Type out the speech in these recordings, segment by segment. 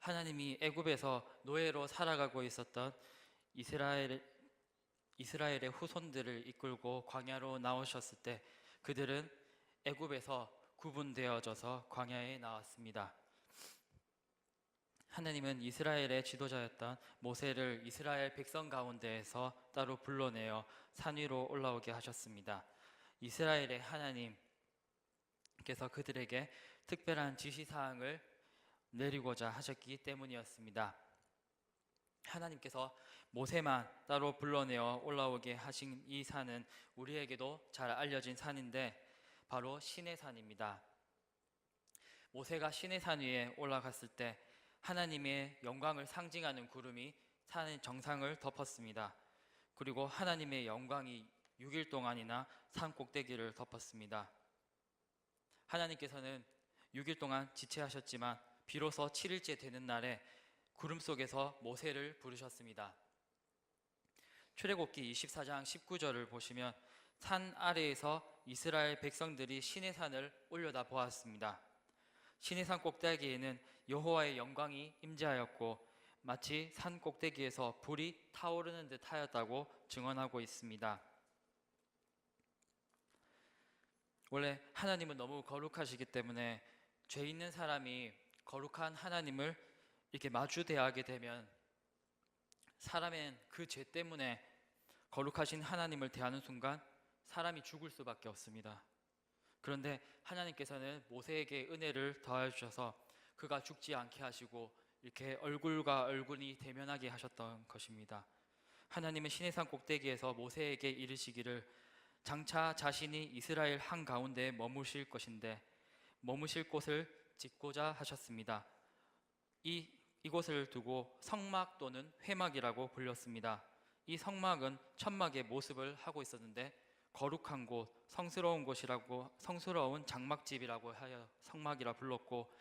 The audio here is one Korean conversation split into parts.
하나님이 애굽에서 노예로 살아가고 있었던 이스라엘의 후손들을 이끌고 광야로 나오셨을 때 그들은 애굽에서 구분되어져서 광야에 나왔습니다. 하나님은 이스라엘의 지도자였던 모세를 이스라엘 백성 가운데에서 따로 불러내어 산 위로 올라오게 하셨습니다. 이스라엘의 하나님께서 그들에게 특별한 지시사항을 내리고자 하셨기 때문이었습니다. 하나님께서 모세만 따로 불러내어 올라오게 하신 이 산은 우리에게도 잘 알려진 산인데 바로 시내산입니다. 모세가 시내산 위에 올라갔을 때 하나님의 영광을 상징하는 구름이 산의 정상을 덮었습니다. 그리고 하나님의 영광이 6일 동안이나 산 꼭대기를 덮었습니다. 하나님께서는 6일 동안 지체하셨지만 비로소 7일째 되는 날에 구름 속에서 모세를 부르셨습니다. 출애굽기 24장 19절을 보시면 산 아래에서 이스라엘 백성들이 시내산을 올려다 보았습니다. 시내산 꼭대기에는 여호와의 영광이 임재하였고 마치 산 꼭대기에서 불이 타오르는 듯 하였다고 증언하고 있습니다. 원래 하나님은 너무 거룩하시기 때문에 죄 있는 사람이 거룩한 하나님을 이렇게 마주 대하게 되면 사람은 그 죄 때문에 거룩하신 하나님을 대하는 순간 사람이 죽을 수밖에 없습니다. 그런데 하나님께서는 모세에게 은혜를 더해 주셔서 그가 죽지 않게 하시고 이렇게 얼굴과 얼굴이 대면하게 하셨던 것입니다. 하나님은 시내산 꼭대기에서 모세에게 이르시기를 장차 자신이 이스라엘 한가운데에 머무실 것인데 머무실 곳을 짓고자 하셨습니다. 이곳을 두고 성막 또는 회막이라고 불렸습니다. 이 성막은 천막의 모습을 하고 있었는데 거룩한 곳, 성스러운 곳이라고 성스러운 장막집이라고 하여 성막이라 불렀고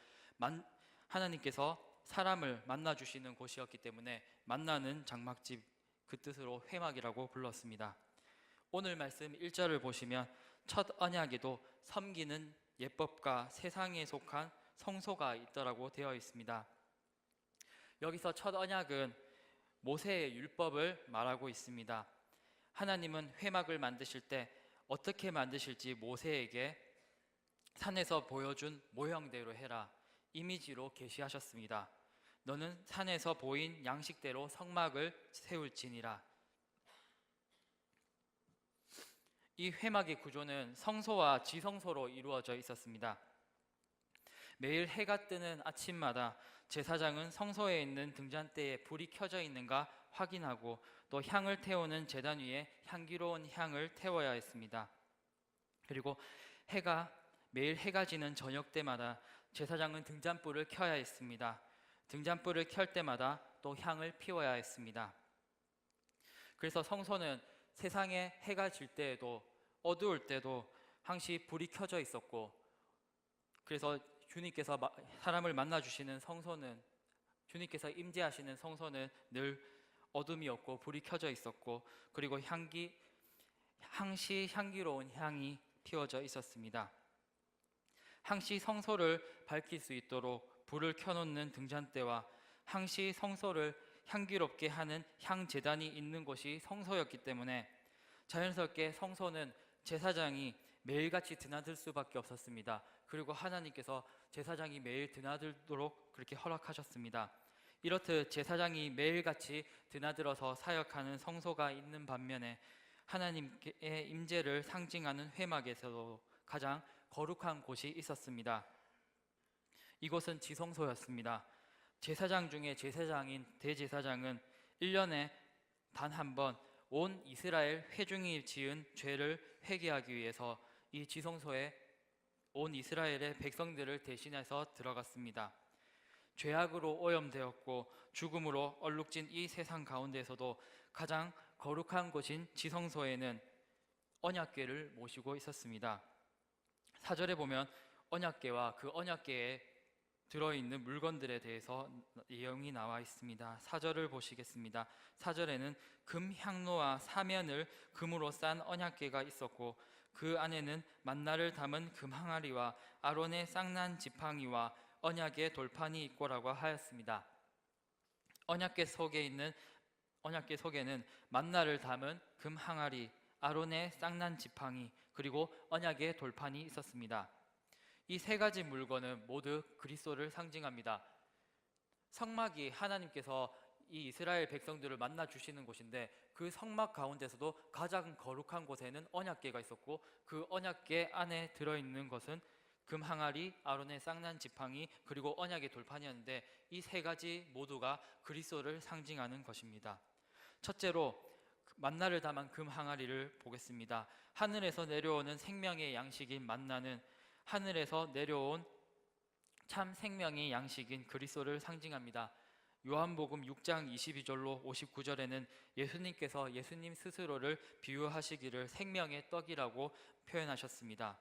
하나님께서 사람을 만나주시는 곳이었기 때문에 만나는 장막집 그 뜻으로 회막이라고 불렀습니다. 오늘 말씀 1절을 보시면 첫 언약에도 섬기는 예법과 세상에 속한 성소가 있더라고 되어 있습니다. 여기서 첫 언약은 모세의 율법을 말하고 있습니다. 하나님은 회막을 만드실 때 어떻게 만드실지 모세에게 산에서 보여준 모형대로 해라 이미지로 계시하셨습니다. 너는 산에서 보인 양식대로 성막을 세울지니라. 이 회막의 구조는 성소와 지성소로 이루어져 있었습니다. 매일 해가 뜨는 아침마다 제사장은 성소에 있는 등잔대에 불이 켜져 있는가 확인하고 또 향을 태우는 제단 위에 향기로운 향을 태워야 했습니다. 그리고 매일 해가 지는 저녁 때마다 제사장은 등잔불을 켜야 했습니다. 등잔불을 켤 때마다 또 향을 피워야 했습니다. 그래서 성소는 세상에 해가 질 때에도 어두울 때도 항시 불이 켜져 있었고, 그래서 주님께서 사람을 만나주시는 성소는, 주님께서 임재하시는 성소는 늘 어둠이 없고 불이 켜져 있었고, 그리고 항시 향기로운 향이 피워져 있었습니다. 항시 성소를 밝힐 수 있도록 불을 켜놓는 등잔대와 항시 성소를 향기롭게 하는 향제단이 있는 곳이 성소였기 때문에 자연스럽게 성소는 제사장이 매일같이 드나들 수밖에 없었습니다. 그리고 하나님께서 제사장이 매일 드나들도록 그렇게 허락하셨습니다. 이렇듯 제사장이 매일같이 드나들어서 사역하는 성소가 있는 반면에 하나님의 임재를 상징하는 회막에서도 가장 거룩한 곳이 있었습니다. 이곳은 지성소였습니다. 제사장 중에 제사장인 대제사장은 1년에 단 한 번 온 이스라엘 회중이 지은 죄를 회개하기 위해서 이 지성소에 온 이스라엘의 백성들을 대신해서 들어갔습니다. 죄악으로 오염되었고 죽음으로 얼룩진 이 세상 가운데에서도 가장 거룩한 곳인 지성소에는 언약궤를 모시고 있었습니다. 4절에 보면 언약궤와 그 언약궤에 들어있는 물건들에 대해서 내용이 나와 있습니다. 4절을 보시겠습니다. 4절에는 금 향로와 사면을 금으로 싼 언약궤가 있었고 그 안에는 만나를 담은 금 항아리와 아론의 쌍난 지팡이와 언약의 돌판이 있고라고 하였습니다. 언약궤 속에는 만나를 담은 금 항아리, 아론의 쌍난 지팡이, 그리고 언약의 돌판이 있었습니다. 이 세 가지 물건은 모두 그리스도를 상징합니다. 성막이 하나님께서 이 이스라엘 백성들을 만나 주시는 곳인데, 그 성막 가운데서도 가장 거룩한 곳에는 언약궤가 있었고, 그 언약궤 안에 들어있는 것은 금 항아리, 아론의 쌍난 지팡이, 그리고 언약의 돌판이었는데, 이 세 가지 모두가 그리스도를 상징하는 것입니다. 첫째로 만나를 담은 금 항아리를 보겠습니다. 하늘에서 내려오는 생명의 양식인 만나는 하늘에서 내려온 참 생명의 양식인 그리스도를 상징합니다. 요한복음 6장 22절로 59절에는 예수님께서 예수님 스스로를 비유하시기를 생명의 떡이라고 표현하셨습니다.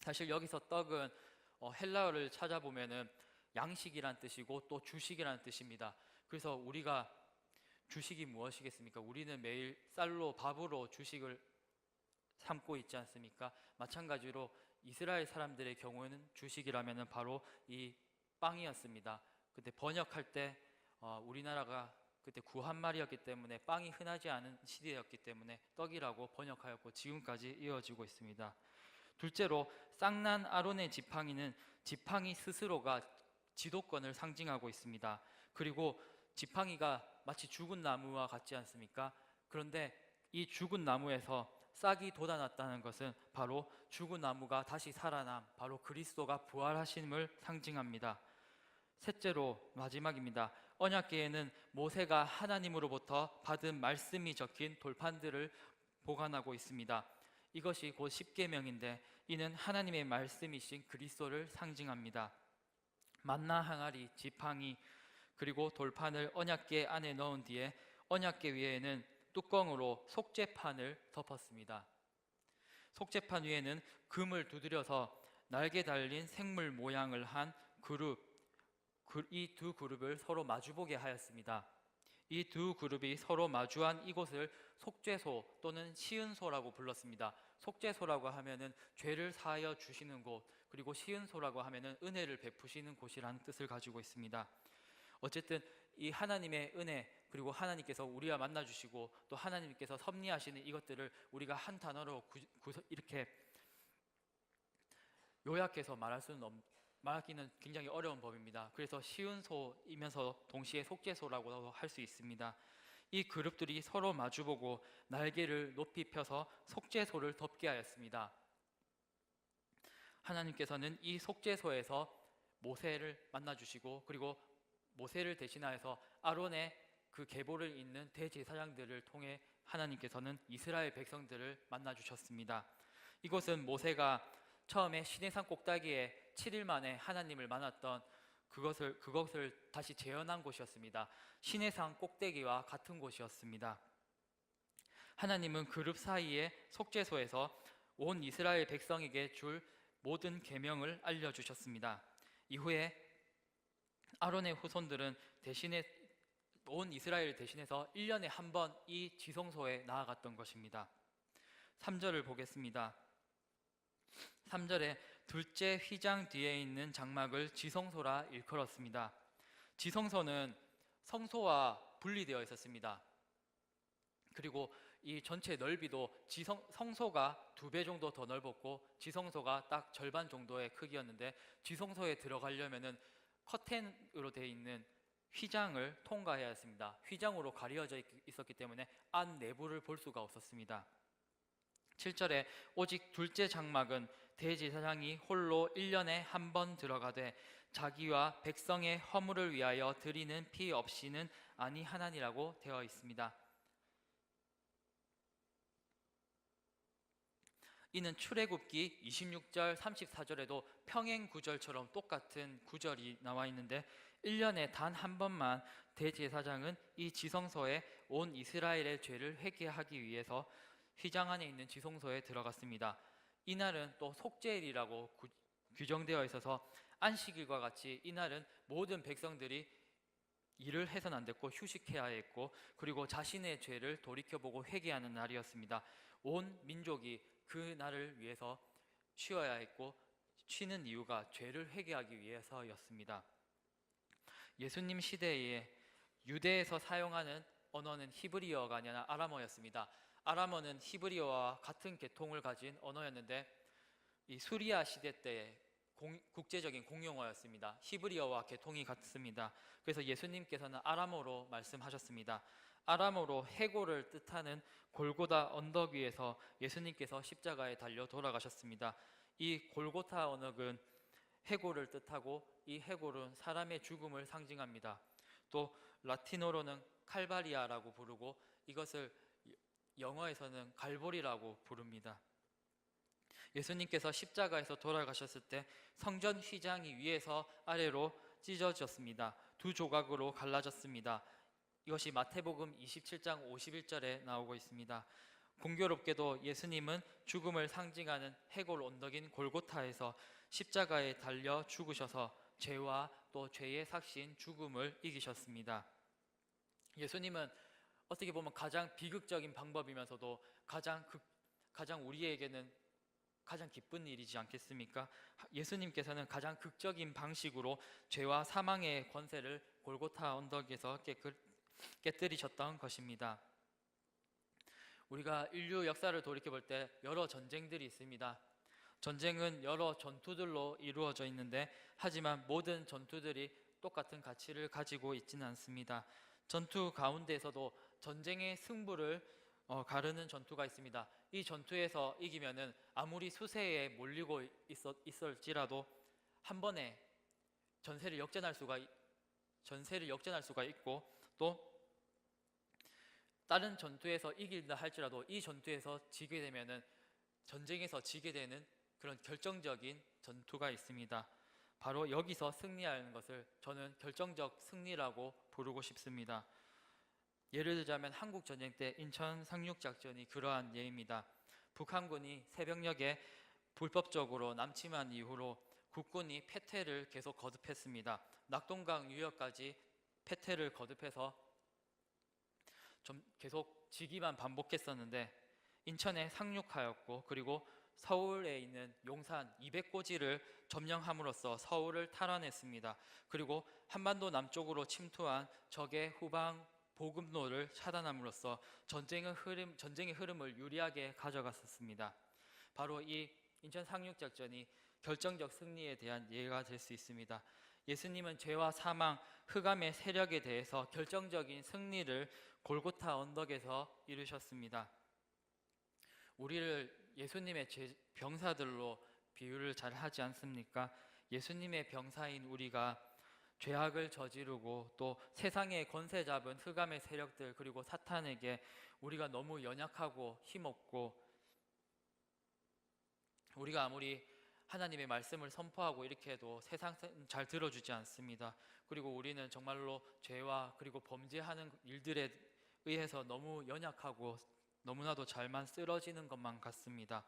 사실 여기서 떡은 헬라어를 찾아보면은 양식이란 뜻이고 또 주식이라는 뜻입니다. 그래서 우리가 주식이 무엇이겠습니까? 우리는 매일 쌀로 밥으로 주식을 삼고 있지 않습니까? 마찬가지로 이스라엘 사람들의 경우에는 주식이라면 바로 이 빵이었습니다. 그때 번역할 때 우리나라가 그때 구한말이었기 때문에 빵이 흔하지 않은 시대였기 때문에 떡이라고 번역하였고 지금까지 이어지고 있습니다. 둘째로 쌍난 아론의 지팡이는 지팡이 스스로가 지도권을 상징하고 있습니다. 그리고 지팡이가 마치 죽은 나무와 같지 않습니까? 그런데 이 죽은 나무에서 싹이 돋아났다는 것은 바로 죽은 나무가 다시 살아남, 바로 그리스도가 부활하심을 상징합니다. 셋째로 마지막입니다. 언약궤에는 모세가 하나님으로부터 받은 말씀이 적힌 돌판들을 보관하고 있습니다. 이것이 곧 십계명인데 이는 하나님의 말씀이신 그리스도를 상징합니다. 만나 항아리, 지팡이, 그리고 돌판을 언약궤 안에 넣은 뒤에 언약궤 위에는 뚜껑으로 속죄판을 덮었습니다. 속죄판 위에는 금을 두드려서 날개 달린 생물 모양을 한 그룹, 이 두 그룹을 서로 마주보게 하였습니다. 이 두 그룹이 서로 마주한 이곳을 속죄소 또는 시은소라고 불렀습니다. 속죄소라고 하면은 죄를 사하여 주시는 곳, 그리고 시은소라고 하면은 은혜를 베푸시는 곳이라는 뜻을 가지고 있습니다. 어쨌든 이 하나님의 은혜, 그리고 하나님께서 우리와 만나 주시고 또 하나님께서 섭리하시는 이것들을 우리가 한 단어로 이렇게 요약해서 말하기는 굉장히 어려운 법입니다. 그래서 시은소이면서 동시에 속죄소라고 할 수 있습니다. 이 그룹들이 서로 마주보고 날개를 높이 펴서 속죄소를 덮게 하였습니다. 하나님께서는 이 속죄소에서 모세를 만나 주시고, 그리고 모세를 대신하여서 아론의 그 계보를 잇는 대제사장들을 통해 하나님께서는 이스라엘 백성들을 만나 주셨습니다. 이곳은 모세가 처음에 시내산 꼭대기에 7일 만에 하나님을 만났던 그것을 다시 재현한 곳이었습니다. 시내산 꼭대기와 같은 곳이었습니다. 하나님은 그룹 사이의 속죄소에서 온 이스라엘 백성에게 줄 모든 계명을 알려주셨습니다. 이후에 아론의 후손들은 온 이스라엘을 대신해서 1년에 한 번 이 지성소에 나아갔던 것입니다. 3절을 보겠습니다. 3절에 둘째 휘장 뒤에 있는 장막을 지성소라 일컬었습니다. 지성소는 성소와 분리되어 있었습니다. 그리고 이 전체 넓이도 성소가 2배 정도 더 넓었고 지성소가 딱 절반 정도의 크기였는데, 지성소에 들어가려면은 커튼으로 되어 있는 휘장을 통과해야 했습니다. 휘장으로 가려져 있었기 때문에 안 내부를 볼 수가 없었습니다. 7절에 오직 둘째 장막은 대제사장이 홀로 1년에 한 번 들어가되 자기와 백성의 허물을 위하여 드리는 피 없이는 아니하나니라고 되어 있습니다. 이는 출애굽기 26절 34절에도 평행 구절처럼 똑같은 구절이 나와 있는데, 1년에 단 한 번만 대제사장은 이 지성소에 온 이스라엘의 죄를 회개하기 위해서 휘장 안에 있는 지성소에 들어갔습니다. 이날은 또 속죄일이라고 규정되어 있어서 안식일과 같이 이날은 모든 백성들이 일을 해서는 안 됐고 휴식해야 했고, 그리고 자신의 죄를 돌이켜보고 회개하는 날이었습니다. 온 민족이 그 날을 위해서 쉬어야 했고, 쉬는 이유가 죄를 회개하기 위해서였습니다. 예수님 시대에 유대에서 사용하는 언어는 히브리어가 아니라 아람어였습니다. 아람어는 히브리어와 같은 계통을 가진 언어였는데 이 수리아 시대 때 국제적인 공용어였습니다. 히브리어와 계통이 같습니다. 그래서 예수님께서는 아람어로 말씀하셨습니다. 아람어로 해골을 뜻하는 골고다 언덕 위에서 예수님께서 십자가에 달려 돌아가셨습니다. 이 골고타 언덕은 해골을 뜻하고 이 해골은 사람의 죽음을 상징합니다. 또 라틴어로는 칼바리아라고 부르고 이것을 영어에서는 갈보리라고 부릅니다. 예수님께서 십자가에서 돌아가셨을 때 성전 휘장이 위에서 아래로 찢어졌습니다. 두 조각으로 갈라졌습니다. 이것이 마태복음 27장 51절에 나오고 있습니다. 공교롭게도 예수님은 죽음을 상징하는 해골 언덕인 골고타에서 십자가에 달려 죽으셔서 죄와 또 죄의 삭신 죽음을 이기셨습니다. 예수님은 어떻게 보면 가장 비극적인 방법이면서도 가장 우리에게는 가장 기쁜 일이지 않겠습니까? 예수님께서는 가장 극적인 방식으로 죄와 사망의 권세를 골고타 언덕에서 깨뜨리셨던 것입니다. 우리가 인류 역사를 돌이켜볼 때 여러 전쟁들이 있습니다. 전쟁은 여러 전투들로 이루어져 있는데 하지만 모든 전투들이 똑같은 가치를 가지고 있지는 않습니다. 전투 가운데에서도 전쟁의 승부를 가르는 전투가 있습니다. 이 전투에서 이기면은 아무리 수세에 몰리고 있을지라도 한 번에 전세를 역전할 수가 있고 또 다른 전투에서 이긴다 할지라도 이 전투에서 지게 되면은 전쟁에서 지게 되는 그런 결정적인 전투가 있습니다. 바로 여기서 승리하는 것을 저는 결정적 승리라고 부르고 싶습니다. 예를 들자면 한국 전쟁 때 인천 상륙작전이 그러한 예입니다. 북한군이 새벽녘에 불법적으로 남침한 이후로 국군이 패퇴를 계속 거듭했습니다. 낙동강 유역까지 패퇴를 거듭해서 좀 계속 지기만 반복했었는데 인천에 상륙하였고 그리고 서울에 있는 용산 200고지를 점령함으로써 서울을 탈환했습니다. 그리고 한반도 남쪽으로 침투한 적의 후방 보급로를 차단함으로써 전쟁의 흐름을 유리하게 가져갔었습니다. 바로 이 인천 상륙작전이 결정적 승리에 대한 예가 될 수 있습니다. 예수님은 죄와 사망, 흑암의 세력에 대해서 결정적인 승리를 골고타 언덕에서 이루셨습니다. 우리를 예수님의 병사들로 비유를 잘 하지 않습니까? 예수님의 병사인 우리가 죄악을 저지르고 또 세상의 권세 잡은 흑암의 세력들 그리고 사탄에게 우리가 너무 연약하고 힘없고 우리가 아무리 하나님의 말씀을 선포하고 이렇게 해도 세상은 잘 들어주지 않습니다. 그리고 우리는 정말로 죄와 그리고 범죄하는 일들에 의해서 너무 연약하고 너무나도 잘만 쓰러지는 것만 같습니다.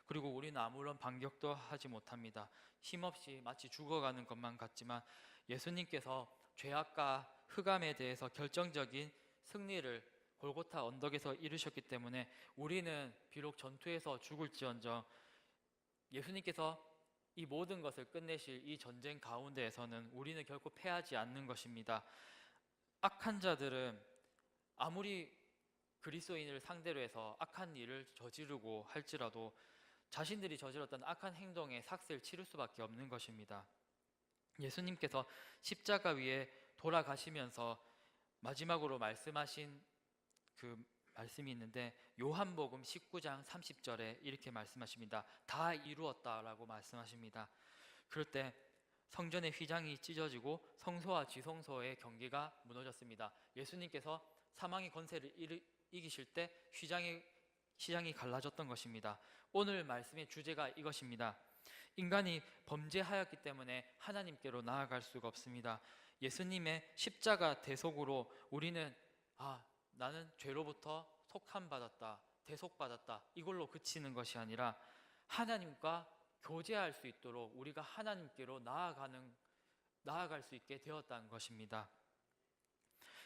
그리고 우리는 아무런 반격도 하지 못합니다. 힘없이 마치 죽어가는 것만 같지만 예수님께서 죄악과 흑암에 대해서 결정적인 승리를 골고타 언덕에서 이루셨기 때문에 우리는 비록 전투에서 죽을지언정 예수님께서 이 모든 것을 끝내실 이 전쟁 가운데에서는 우리는 결코 패하지 않는 것입니다. 악한 자들은 아무리 그리스도인을 상대로 해서 악한 일을 저지르고 할지라도 자신들이 저질렀던 악한 행동의 삭슬을 치를 수밖에 없는 것입니다. 예수님께서 십자가 위에 돌아가시면서 마지막으로 말씀하신 그 말씀이 있는데 요한복음 19장 30절에 이렇게 말씀하십니다. 다 이루었다라고 말씀하십니다. 그럴 때 성전의 휘장이 찢어지고 성소와 지성소의 경계가 무너졌습니다. 예수님께서 사망의 권세를 이기실 때 휘장이 갈라졌던 것입니다. 오늘 말씀의 주제가 이것입니다. 인간이 범죄하였기 때문에 하나님께로 나아갈 수가 없습니다. 예수님의 십자가 대속으로 우리는 나는 죄로부터 속함받았다, 대속받았다 이걸로 그치는 것이 아니라 하나님과 교제할 수 있도록 우리가 하나님께로 나아갈 수 있게 되었다는 것입니다.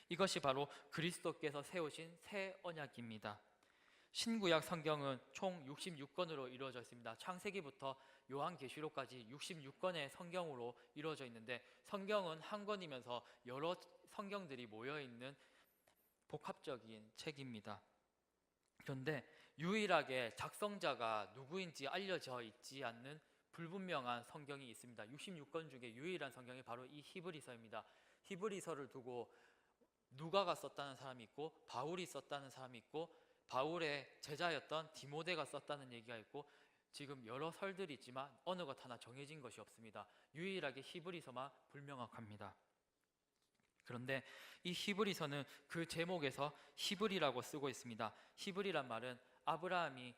이것이 바로 그리스도께서 세우신 새 언약입니다. 신구약 성경은 총 66권으로 이루어져 있습니다. 창세기부터 요한계시록까지 66권의 성경으로 이루어져 있는데, 성경은 한 권이면서 여러 성경들이 모여있는 복합적인 책입니다. 그런데 유일하게 작성자가 누구인지 알려져 있지 않는 불분명한 성경이 있습니다. 66권 중에 유일한 성경이 바로 이 히브리서입니다. 히브리서를 두고 누가가 썼다는 사람이 있고, 바울이 썼다는 사람이 있고, 바울의 제자였던 디모데가 썼다는 얘기가 있고, 지금 여러 설들이 있지만 어느 것 하나 정해진 것이 없습니다. 유일하게 히브리서만 불명확합니다. 그런데 이 히브리서는 그 제목에서 히브리라고 쓰고 있습니다. 히브리란 말은 아브라함이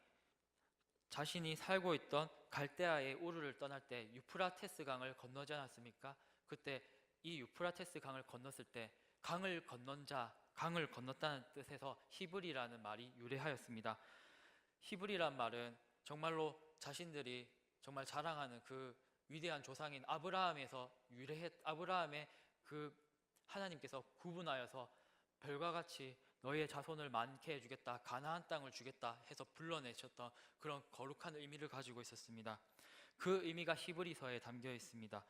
자신이 살고 있던 갈대아의 우르를 떠날 때 유프라테스 강을 건너지 않았습니까? 그때 이 유프라테스 강을 건넜을 때 강을 건넌 자, 강을 건넜다는 뜻에서 히브리라는 말이 유래하였습니다. 히브리란 말은 정말로 자신들이 정말 자랑하는 그 위대한 조상인 아브라함의 그 하나님께서 구분하여서 별과 같이 너희의 자손을 많게 해주겠다, 가나안 땅을 주겠다 해서 불러내셨던 그런 거룩한 의미를 가지고 있었습니다. 그 의미가 히브리서에 담겨 있습니다.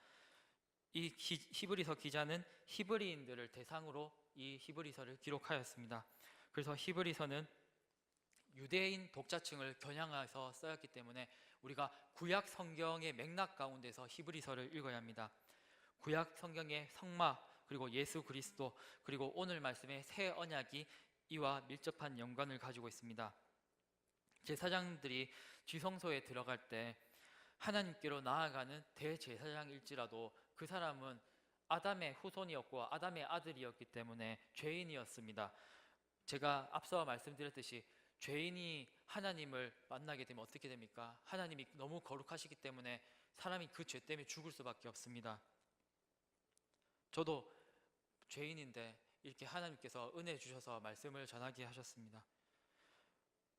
이 히브리서 기자는 히브리인들을 대상으로 이 히브리서를 기록하였습니다. 그래서 히브리서는 유대인 독자층을 겨냥해서 쓰였기 때문에 우리가 구약 성경의 맥락 가운데서 히브리서를 읽어야 합니다. 구약 성경의 성막, 그리고 예수 그리스도, 그리고 오늘 말씀의 새 언약이 이와 밀접한 연관을 가지고 있습니다. 제사장들이 지성소에 들어갈 때 하나님께로 나아가는 대제사장일지라도 그 사람은 아담의 후손이었고 아담의 아들이었기 때문에 죄인이었습니다. 제가 앞서 말씀드렸듯이 죄인이 하나님을 만나게 되면 어떻게 됩니까? 하나님이 너무 거룩하시기 때문에 사람이 그 죄 때문에 죽을 수밖에 없습니다. 저도 죄인인데 이렇게 하나님께서 은혜 주셔서 말씀을 전하게 하셨습니다.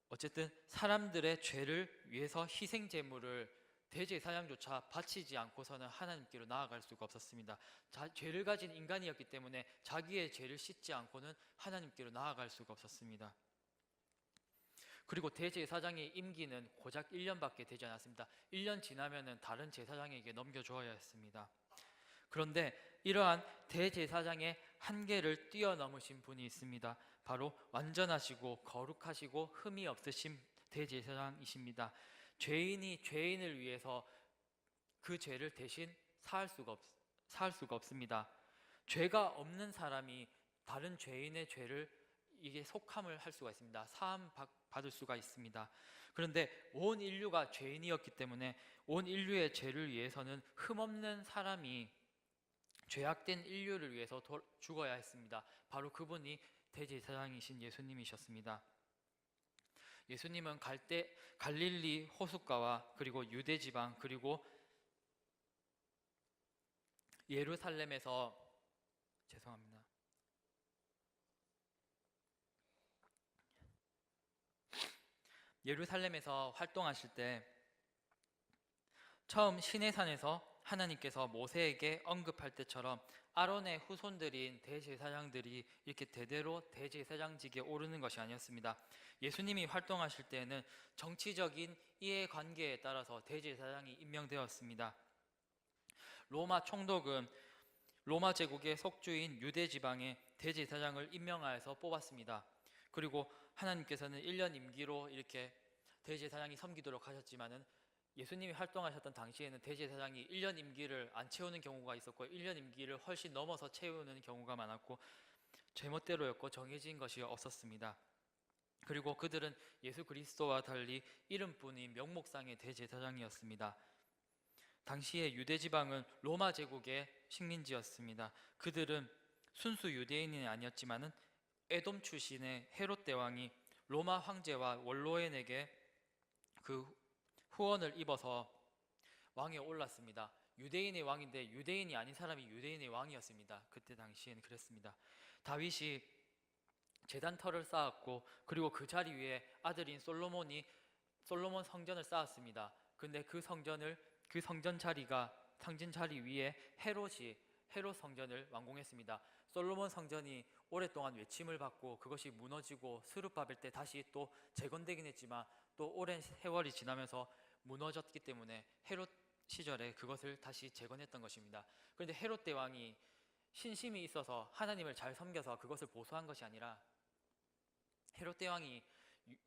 어쨌든 사람들의 죄를 위해서 희생 제물을 대제사장조차 바치지 않고서는 하나님께로 나아갈 수가 없었습니다. 죄를 가진 인간이었기 때문에 자기의 죄를 씻지 않고는 하나님께로 나아갈 수가 없었습니다. 그리고 대제사장의 임기는 고작 1년밖에 되지 않았습니다. 1년 지나면은 다른 제사장에게 넘겨주어야 했습니다. 그런데 이러한 대제사장의 한계를 뛰어넘으신 분이 있습니다. 바로 완전하시고 거룩하시고 흠이 없으신 대제사장이십니다. 죄인이 죄인을 위해서 그 죄를 대신 사할 수가 없습니다. 죄가 없는 사람이 다른 죄인의 죄를 이게 속함을 할 수가 있습니다. 사함 받을 수가 있습니다. 그런데 온 인류가 죄인이었기 때문에 온 인류의 죄를 위해서는 흠없는 사람이 죄악된 인류를 위해서 죽어야 했습니다. 바로 그분이 대제사장이신 예수님이셨습니다. 예수님은 갈릴리 호숫가와 그리고 유대 지방 그리고 예루살렘에서 활동하실 때 처음 시내산에서 하나님께서 모세에게 언급할 때처럼 아론의 후손들인 대제사장들이 이렇게 대대로 대제사장직에 오르는 것이 아니었습니다. 예수님이 활동하실 때에는 정치적인 이해관계에 따라서 대제사장이 임명되었습니다. 로마 총독은 로마 제국의 속주인 유대 지방에 대제사장을 임명하여서 뽑았습니다. 그리고 하나님께서는 1년 임기로 이렇게 대제사장이 섬기도록 하셨지만은 예수님이 활동하셨던 당시에는 대제사장이 1년 임기를 안 채우는 경우가 있었고 1년 임기를 훨씬 넘어서 채우는 경우가 많았고 제멋대로였고 정해진 것이 없었습니다. 그리고 그들은 예수 그리스도와 달리 이름뿐인 명목상의 대제사장이었습니다. 당시의 유대 지방은 로마 제국의 식민지였습니다. 그들은 순수 유대인이 아니었지만은 에돔 출신의 헤롯 대왕이 로마 황제와 원로엔에게 그 후원을 입어서 왕에 올랐습니다. 유대인의 왕인데 유대인이 아닌 사람이 유대인의 왕이었습니다. 그때 당시에는 그랬습니다. 다윗이 제단터를 쌓았고 그리고 그 자리 위에 아들인 솔로몬 성전을 쌓았습니다. 근데 그 성전 자리 위에 헤롯 성전을 완공했습니다. 솔로몬 성전이 오랫동안 외침을 받고 그것이 무너지고 스룹바벨 때 다시 또 재건되긴 했지만 또 오랜 세월이 지나면서 무너졌기 때문에 헤롯 시절에 그것을 다시 재건했던 것입니다. 그런데 헤롯 대왕이 신심이 있어서 하나님을 잘 섬겨서 그것을 보수한 것이 아니라 헤롯 대왕이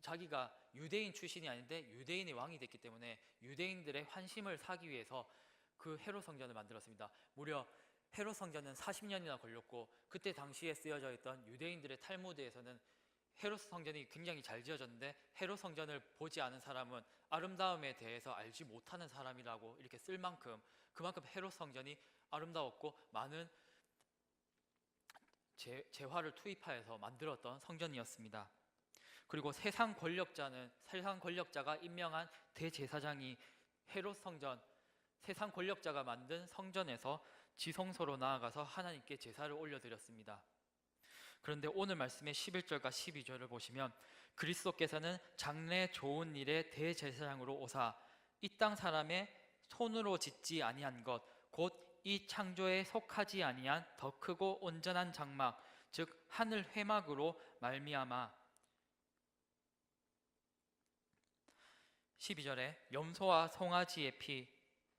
자기가 유대인 출신이 아닌데 유대인의 왕이 됐기 때문에 유대인들의 환심을 사기 위해서 그 헤롯 성전을 만들었습니다. 무려 헤롯 성전은 40년이나 걸렸고 그때 당시에 쓰여져 있던 유대인들의 탈무드에서는 헤롯 성전이 굉장히 잘 지어졌는데 헤롯 성전을 보지 않은 사람은 아름다움에 대해서 알지 못하는 사람이라고 이렇게 쓸 만큼 그만큼 헤롯 성전이 아름다웠고 많은 재화를 투입하여서 만들었던 성전이었습니다. 그리고 세상 권력자가 임명한 대제사장이 헤롯 성전, 세상 권력자가 만든 성전에서 지성소로 나아가서 하나님께 제사를 올려드렸습니다. 그런데 오늘 말씀의 11절과 12절을 보시면 그리스도께서는 장래 좋은 일의 대제사장으로 오사 이 땅 사람의 손으로 짓지 아니한 것 곧 이 창조에 속하지 아니한 더 크고 온전한 장막 즉 하늘 회막으로 말미암아 12절에 염소와 송아지의 피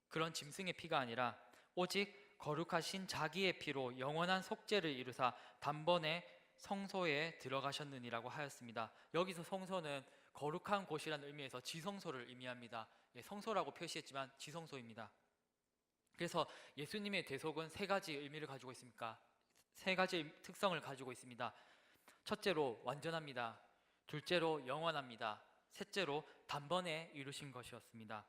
그런 짐승의 피가 아니라 오직 거룩하신 자기의 피로 영원한 속죄를 이루사 단번에 성소에 들어가셨느니라고 하였습니다. 여기서 성소는 거룩한 곳이라는 의미에서 지성소를 의미합니다. 성소라고 표시했지만 지성소입니다. 그래서 예수님의 대속은 세 가지 의미를 가지고 있습니까? 세 가지 특성을 가지고 있습니다. 첫째로 완전합니다. 둘째로 영원합니다. 셋째로 단번에 이루신 것이었습니다.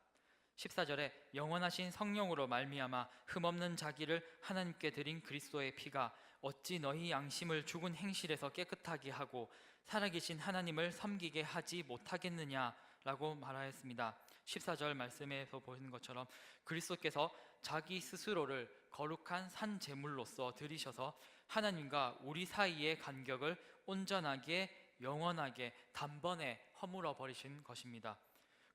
14절에 영원하신 성령으로 말미암아 흠없는 자기를 하나님께 드린 그리스도의 피가 어찌 너희 양심을 죽은 행실에서 깨끗하게 하고 살아계신 하나님을 섬기게 하지 못하겠느냐라고 말하였습니다. 14절 말씀에서 보시는 것처럼 그리스도께서 자기 스스로를 거룩한 산 제물로서 드리셔서 하나님과 우리 사이의 간격을 온전하게 영원하게 단번에 허물어 버리신 것입니다.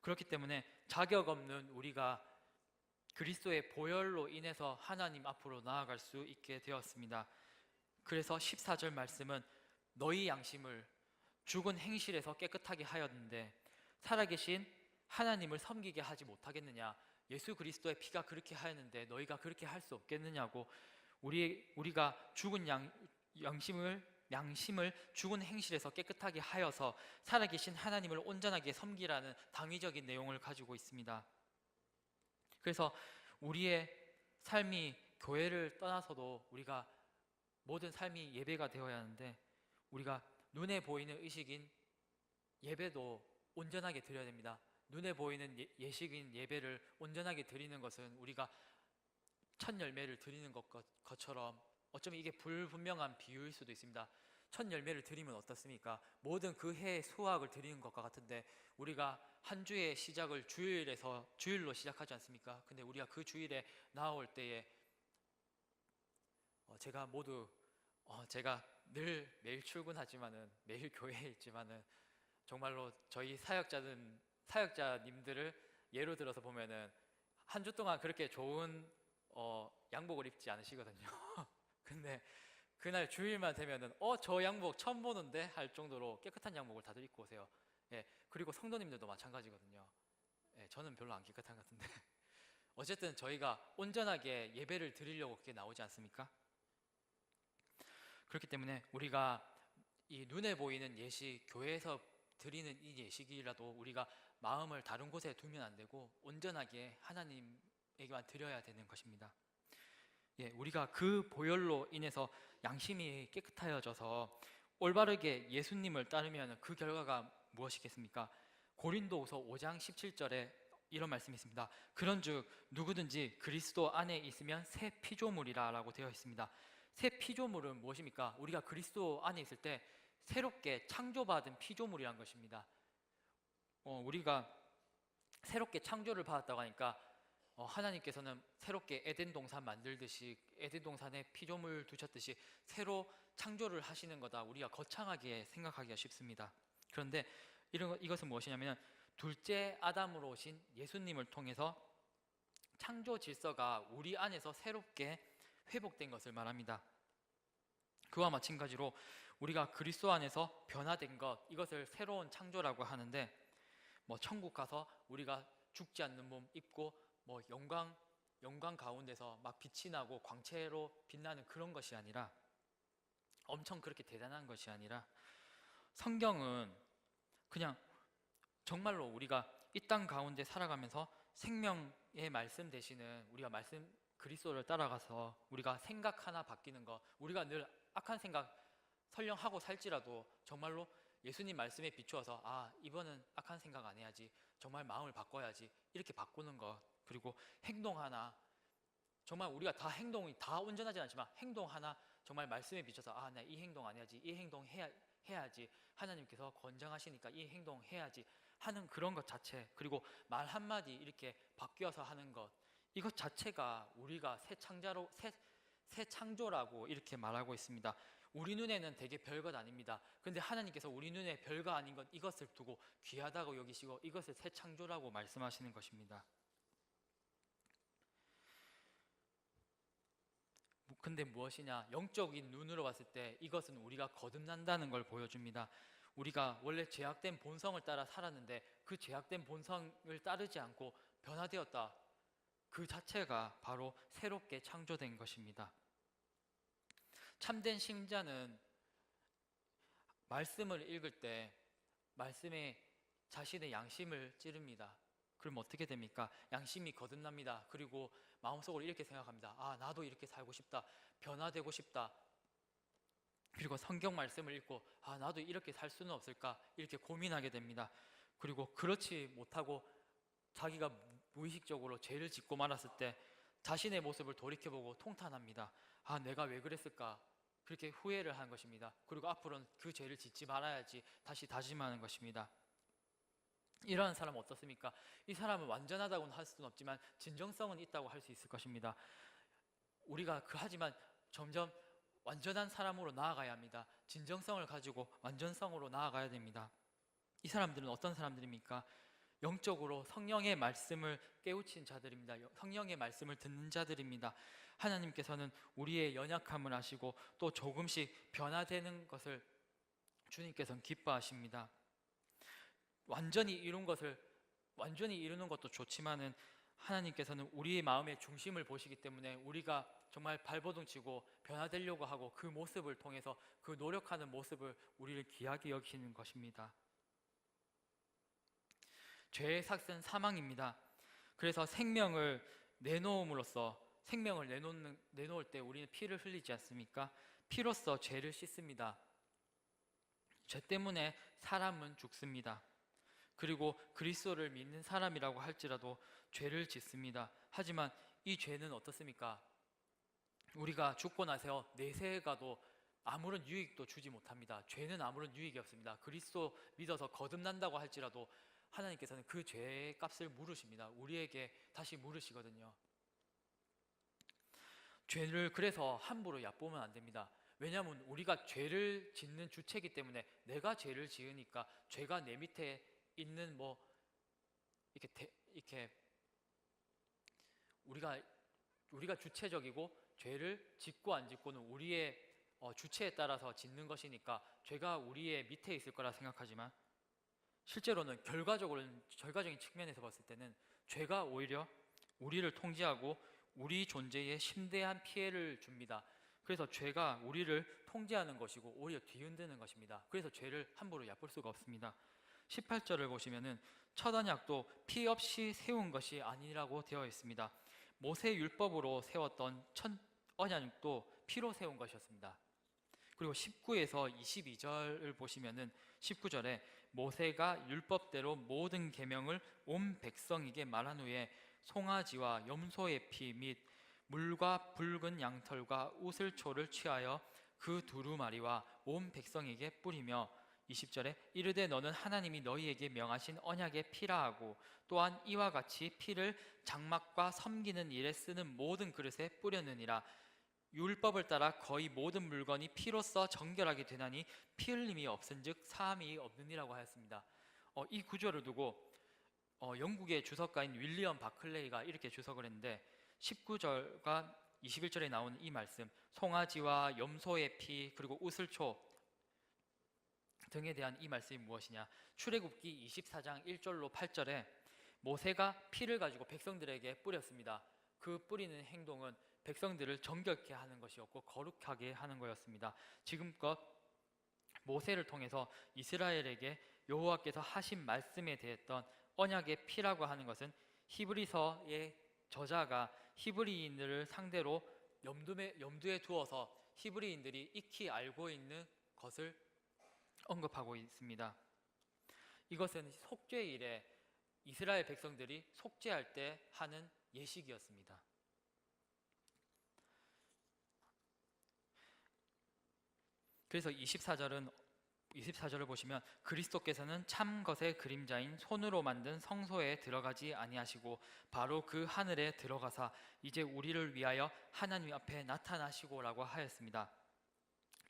그렇기 때문에 자격 없는 우리가 그리스도의 보혈로 인해서 하나님 앞으로 나아갈 수 있게 되었습니다. 그래서 14절 말씀은 너희 양심을 죽은 행실에서 깨끗하게 하였는데 살아계신 하나님을 섬기게 하지 못하겠느냐, 예수 그리스도의 피가 그렇게 하였는데 너희가 그렇게 할 수 없겠느냐고 우리가 죽은 양심을 죽은 행실에서 깨끗하게 하여서 살아계신 하나님을 온전하게 섬기라는 당위적인 내용을 가지고 있습니다. 그래서 우리의 삶이 교회를 떠나서도 우리가 모든 삶이 예배가 되어야 하는데 우리가 눈에 보이는 의식인 예배도 온전하게 드려야 됩니다. 눈에 보이는 예식인 예배를 온전하게 드리는 것은 우리가 첫 열매를 드리는 것처럼 어쩌면 이게 불분명한 비유일 수도 있습니다. 첫 열매를 드리면 어떻습니까? 모든 그 해의 수확을 드리는 것과 같은데 우리가 한 주의 시작을 주일로 시작하지 않습니까? 근데 우리가 그 주일에 나올 때에 제가 늘 매일 출근하지만은 매일 교회에 있지만은 정말로 저희 사역자님들을 예로 들어서 보면은 한 주 동안 그렇게 좋은 양복을 입지 않으시거든요. 근데 그날 주일만 되면은 저 양복 처음 보는데 할 정도로 깨끗한 양복을 다들 입고 오세요. 예, 그리고 성도님들도 마찬가지거든요. 예, 저는 별로 안 깨끗한 것 같은데 어쨌든 저희가 온전하게 예배를 드리려고 그렇게 나오지 않습니까? 그렇기 때문에 우리가 이 눈에 보이는 예식, 교회에서 드리는 이 예식이라도 우리가 마음을 다른 곳에 두면 안 되고 온전하게 하나님에게만 드려야 되는 것입니다. 예, 우리가 그 보혈로 인해서 양심이 깨끗하여져서 올바르게 예수님을 따르면 그 결과가 무엇이겠습니까? 고린도후서 5장 17절에 이런 말씀이 있습니다. 그런즉 누구든지 그리스도 안에 있으면 새 피조물이라 라고 되어 있습니다. 새 피조물은 무엇입니까? 우리가 그리스도 안에 있을 때 새롭게 창조받은 피조물이란 것입니다. 우리가 새롭게 창조를 받았다고 하니까 하나님께서는 새롭게 에덴 동산 만들듯이 에덴 동산에 피조물 두셨듯이 새로 창조를 하시는 거다 우리가 거창하게 생각하기가 쉽습니다. 그런데 이것은 무엇이냐면 둘째 아담으로 오신 예수님을 통해서 창조 질서가 우리 안에서 새롭게 회복된 것을 말합니다. 그와 마찬가지로 우리가 그리스도 안에서 변화된 것, 이것을 새로운 창조라고 하는데, 천국 가서 우리가 죽지 않는 몸 입고 영광 가운데서 막 빛이 나고 광채로 빛나는 그런 것이 아니라, 엄청 그렇게 대단한 것이 아니라, 성경은 그냥 정말로 우리가 이 땅 가운데 살아가면서 생명의 말씀 대신에 우리가 그리스도를 따라가서 우리가 생각 하나 바뀌는 것, 우리가 늘 악한 생각 설령 하고 살지라도 정말로 예수님 말씀에 비추어서 이번은 악한 생각 안 해야지, 정말 마음을 바꿔야지, 이렇게 바꾸는 것, 그리고 행동 하나, 정말 우리가 행동이 다 온전하지 않지만 행동 하나 정말 말씀에 비춰서 나 이 행동 안 해야지, 이 행동 해야지, 하나님께서 권장하시니까 이 행동 해야지 하는 그런 것 자체, 그리고 말 한마디 이렇게 바뀌어서 하는 것, 이것 자체가 우리가 새 창조라고 이렇게 말하고 있습니다. 우리 눈에는 되게 별것 아닙니다. 근데 하나님께서 우리 눈에 별거 아닌 것, 이것을 두고 귀하다고 여기시고 이것을 새 창조라고 말씀하시는 것입니다. 근데 무엇이냐? 영적인 눈으로 봤을 때 이것은 우리가 거듭난다는 걸 보여줍니다. 우리가 원래 죄악된 본성을 따라 살았는데 그 죄악된 본성을 따르지 않고 변화되었다. 그 자체가 바로 새롭게 창조된 것입니다. 참된 신자는 말씀을 읽을 때 말씀에 자신의 양심을 찌릅니다. 그럼 어떻게 됩니까? 양심이 거듭납니다. 그리고 마음속으로 이렇게 생각합니다. 나도 이렇게 살고 싶다. 변화되고 싶다. 그리고 성경 말씀을 읽고 나도 이렇게 살 수는 없을까? 이렇게 고민하게 됩니다. 그리고 그렇지 못하고 자기가 무의식적으로 죄를 짓고 말았을 때 자신의 모습을 돌이켜보고 통탄합니다. 내가 왜 그랬을까? 그렇게 후회를 한 것입니다. 그리고 앞으로는 그 죄를 짓지 말아야지 다시 다짐하는 것입니다. 이러한 사람은 어떻습니까? 이 사람은 완전하다고는 할 수는 없지만 진정성은 있다고 할 수 있을 것입니다. 우리가 하지만 점점 완전한 사람으로 나아가야 합니다. 진정성을 가지고 완전성으로 나아가야 됩니다. 이 사람들은 어떤 사람들입니까? 영적으로 성령의 말씀을 깨우친 자들입니다. 성령의 말씀을 듣는 자들입니다. 하나님께서는 우리의 연약함을 아시고 또 조금씩 변화되는 것을 주님께서는 기뻐하십니다. 완전히 이루는 것도 좋지만은 하나님께서는 우리의 마음의 중심을 보시기 때문에 우리가 정말 발버둥 치고 변화되려고 하고 그 모습을 통해서 그 노력하는 모습을 우리를 귀하게 여기시는 것입니다. 죄의 삭은 사망입니다. 그래서 생명을 내놓음으로써 생명을 내놓을 때 우리는 피를 흘리지 않습니까? 피로써 죄를 씻습니다. 죄 때문에 사람은 죽습니다. 그리고 그리스도를 믿는 사람이라고 할지라도 죄를 짓습니다. 하지만 이 죄는 어떻습니까? 우리가 죽고 나서 내세에 가도 아무런 유익도 주지 못합니다. 죄는 아무런 유익이 없습니다. 그리스도 믿어서 거듭난다고 할지라도 하나님께서는 그 죄의 값을 물으십니다. 우리에게 다시 물으시거든요. 죄를 그래서 함부로 얕보면 안 됩니다. 왜냐하면 우리가 죄를 짓는 주체이기 때문에 내가 죄를 지으니까 죄가 내 밑에 있는 이렇게 우리가 주체적이고 죄를 짓고 안 짓고는 우리의 주체에 따라서 짓는 것이니까 죄가 우리의 밑에 있을 거라 생각하지만 실제로는 결과적인 측면에서 봤을 때는 죄가 오히려 우리를 통제하고 우리 존재에 심대한 피해를 줍니다. 그래서 죄가 우리를 통제하는 것이고 오히려 뒤흔드는 것입니다. 그래서 죄를 함부로 얕볼 수가 없습니다. 18절을 보시면은 첫 언약도 피 없이 세운 것이 아니라고 되어 있습니다. 모세 율법으로 세웠던 첫 언약도 피로 세운 것이었습니다. 그리고 19에서 22절을 보시면은 19절에 모세가 율법대로 모든 계명을 온 백성에게 말한 후에 송아지와 염소의 피 및 물과 붉은 양털과 우슬초를 취하여 그 두루마리와 온 백성에게 뿌리며 20절에 이르되 너는 하나님이 너희에게 명하신 언약의 피라 하고 또한 이와 같이 피를 장막과 섬기는 일에 쓰는 모든 그릇에 뿌렸느니라. 율법을 따라 거의 모든 물건이 피로써 정결하게 되나니 피 흘림이 없은즉 사함이 없느니라고 하였습니다. 이 구절을 두고 영국의 주석가인 윌리엄 바클레이가 이렇게 주석을 했는데 19절과 21절에 나오는 이 말씀, 송아지와 염소의 피 그리고 우슬초 등에 대한 이 말씀이 무엇이냐? 출애굽기 24장 1절로 8절에 모세가 피를 가지고 백성들에게 뿌렸습니다. 그 뿌리는 행동은 백성들을 정결케 하는 것이었고 거룩하게 하는 거였습니다. 지금껏 모세를 통해서 이스라엘에게 여호와께서 하신 말씀에 대했던 언약의 피라고 하는 것은 히브리서의 저자가 히브리인들을 상대로 염두에 두어서 히브리인들이 익히 알고 있는 것을 언급하고 있습니다. 이것은 속죄일에 이스라엘 백성들이 속죄할 때 하는 예식이었습니다. 그래서 24절을 보시면 그리스도께서는 참 것의 그림자인 손으로 만든 성소에 들어가지 아니하시고 바로 그 하늘에 들어가사 이제 우리를 위하여 하나님 앞에 나타나시고라고 하였습니다.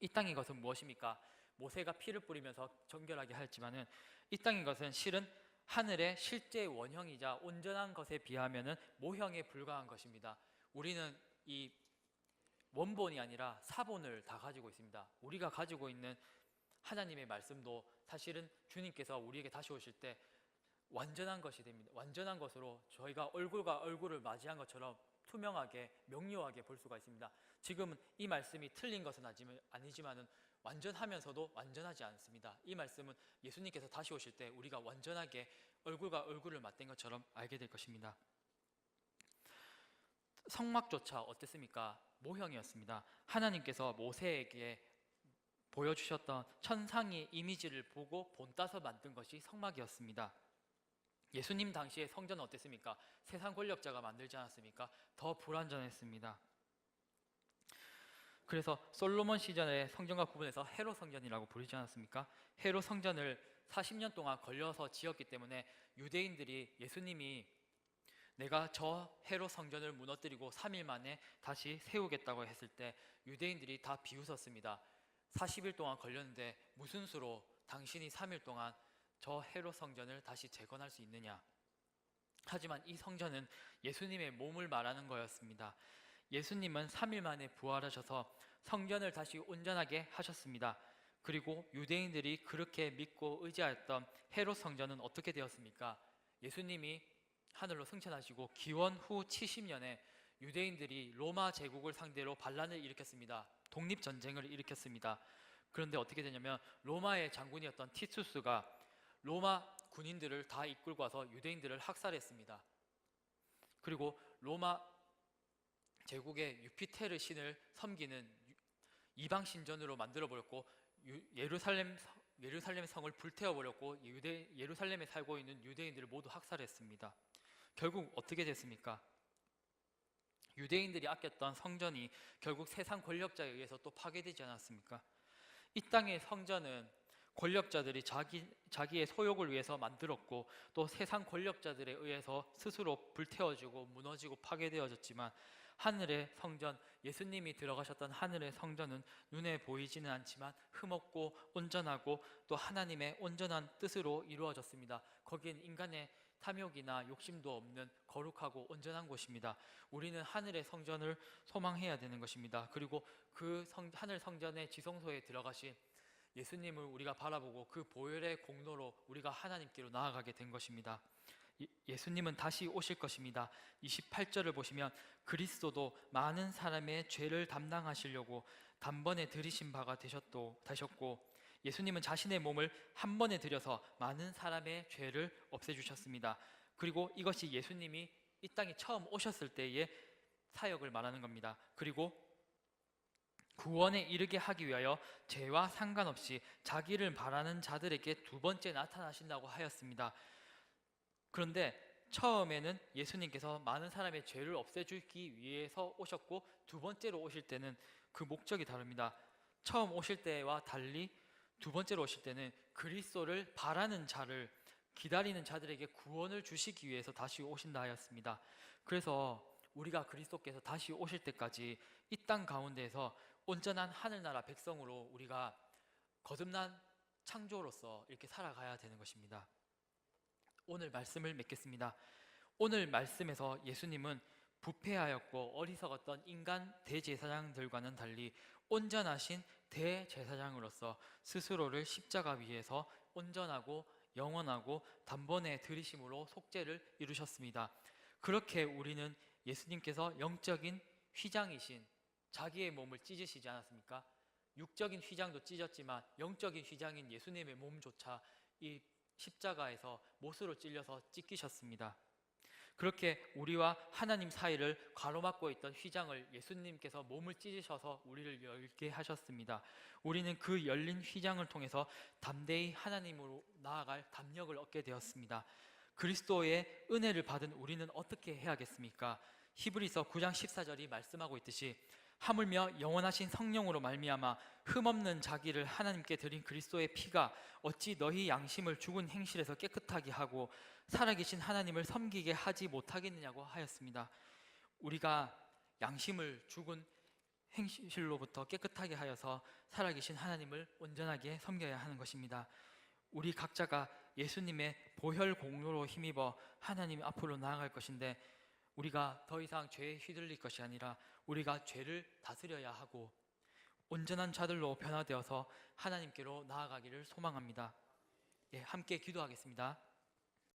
이 땅의 것은 무엇입니까? 모세가 피를 뿌리면서 정결하게 하였지만은 이 땅의 것은 실은 하늘의 실제 원형이자 온전한 것에 비하면은 모형에 불과한 것입니다. 우리는 이 원본이 아니라 사본을 다 가지고 있습니다. 우리가 가지고 있는 하나님의 말씀도 사실은 주님께서 우리에게 다시 오실 때 완전한 것이 됩니다. 완전한 것으로 저희가 얼굴과 얼굴을 맞이한 것처럼 투명하게 명료하게 볼 수가 있습니다. 지금은 이 말씀이 틀린 것은 아니지만은 완전하면서도 완전하지 않습니다. 이 말씀은 예수님께서 다시 오실 때 우리가 완전하게 얼굴과 얼굴을 맞댄 것처럼 알게 될 것입니다. 성막조차 어땠습니까? 모형이었습니다. 하나님께서 모세에게 보여주셨던 천상의 이미지를 보고 본따서 만든 것이 성막이었습니다. 예수님 당시의 성전은 어땠습니까? 세상 권력자가 만들지 않았습니까? 더 불완전했습니다. 그래서 솔로몬 시절의 성전과 구분해서 헤롯 성전이라고 부르지 않았습니까? 헤롯 성전을 40년 동안 걸려서 지었기 때문에 유대인들이 예수님이 내가 저 헤롯 성전을 무너뜨리고 3일 만에 다시 세우겠다고 했을 때 유대인들이 다 비웃었습니다. 40일 동안 걸렸는데 무슨 수로 당신이 3일 동안 저 헤롯 성전을 다시 재건할 수 있느냐? 하지만 이 성전은 예수님의 몸을 말하는 거였습니다. 예수님은 3일 만에 부활하셔서 성전을 다시 온전하게 하셨습니다. 그리고 유대인들이 그렇게 믿고 의지하였던 헤롯 성전은 어떻게 되었습니까? 예수님이 하늘로 승천하시고 기원 후 70년에 유대인들이 로마 제국을 상대로 반란을 일으켰습니다. 독립전쟁을 일으켰습니다. 그런데 어떻게 되냐면 로마의 장군이었던 티투스가 로마 군인들을 다 이끌고 와서 유대인들을 학살했습니다. 그리고 로마 제국의 유피테르 신을 섬기는 이방 신전으로 만들어버렸고 예루살렘 성을 불태워버렸고 예루살렘에 살고 있는 유대인들을 모두 학살했습니다. 결국 어떻게 됐습니까? 유대인들이 아꼈던 성전이 결국 세상 권력자에 의해서 또 파괴되지 않았습니까? 이 땅의 성전은 권력자들이 자기의 소욕을 위해서 만들었고 또 세상 권력자들에 의해서 스스로 불태워지고 무너지고 파괴되어졌지만 하늘의 성전, 예수님이 들어가셨던 하늘의 성전은 눈에 보이지는 않지만 흠없고 온전하고 또 하나님의 온전한 뜻으로 이루어졌습니다. 거기엔 인간의 탐욕이나 욕심도 없는 거룩하고 온전한 곳입니다. 우리는 하늘의 성전을 소망해야 되는 것입니다. 그리고 그 하늘 성전의 지성소에 들어가신 예수님을 우리가 바라보고 그 보혈의 공로로 우리가 하나님께로 나아가게 된 것입니다. 예수님은 다시 오실 것입니다. 28절을 보시면 그리스도도 많은 사람의 죄를 담당하시려고 단번에 들이신 바가 되셨고 예수님은 자신의 몸을 한 번에 들여서 많은 사람의 죄를 없애주셨습니다. 그리고 이것이 예수님이 이 땅에 처음 오셨을 때의 사역을 말하는 겁니다. 그리고 구원에 이르게 하기 위하여 죄와 상관없이 자기를 바라는 자들에게 두 번째 나타나신다고 하였습니다. 그런데 처음에는 예수님께서 많은 사람의 죄를 없애주기 위해서 오셨고 두 번째로 오실 때는 그 목적이 다릅니다. 처음 오실 때와 달리 두 번째로 오실 때는 그리스도를 바라는 자를 기다리는 자들에게 구원을 주시기 위해서 다시 오신다 하였습니다. 그래서 우리가 그리스도께서 다시 오실 때까지 이 땅 가운데에서 온전한 하늘나라 백성으로 우리가 거듭난 창조로서 이렇게 살아가야 되는 것입니다. 오늘 말씀을 맺겠습니다. 오늘 말씀에서 예수님은 부패하였고 어리석었던 인간 대제사장들과는 달리 온전하신 대제사장으로서 스스로를 십자가 위에서 온전하고 영원하고 단번에 들이심으로 속죄를 이루셨습니다. 그렇게 우리는 예수님께서 영적인 휘장이신 자기의 몸을 찢으시지 않았습니까? 육적인 휘장도 찢었지만 영적인 휘장인 예수님의 몸조차 이 십자가에서 못으로 찔려서 찢기셨습니다. 그렇게 우리와 하나님 사이를 가로막고 있던 휘장을 예수님께서 몸을 찢으셔서 우리를 열게 하셨습니다. 우리는 그 열린 휘장을 통해서 담대히 하나님으로 나아갈 담력을 얻게 되었습니다. 그리스도의 은혜를 받은 우리는 어떻게 해야겠습니까? 히브리서 9장 14절이 말씀하고 있듯이 하물며 영원하신 성령으로 말미암아 흠없는 자기를 하나님께 드린 그리스도의 피가 어찌 너희 양심을 죽은 행실에서 깨끗하게 하고 살아계신 하나님을 섬기게 하지 못하겠느냐고 하였습니다. 우리가 양심을 죽은 행실로부터 깨끗하게 하여서 살아계신 하나님을 온전하게 섬겨야 하는 것입니다. 우리 각자가 예수님의 보혈 공로로 힘입어 하나님 앞으로 나아갈 것인데 우리가 더 이상 죄에 휘둘릴 것이 아니라 우리가 죄를 다스려야 하고 온전한 자들로 변화되어서 하나님께로 나아가기를 소망합니다. 함께 기도하겠습니다.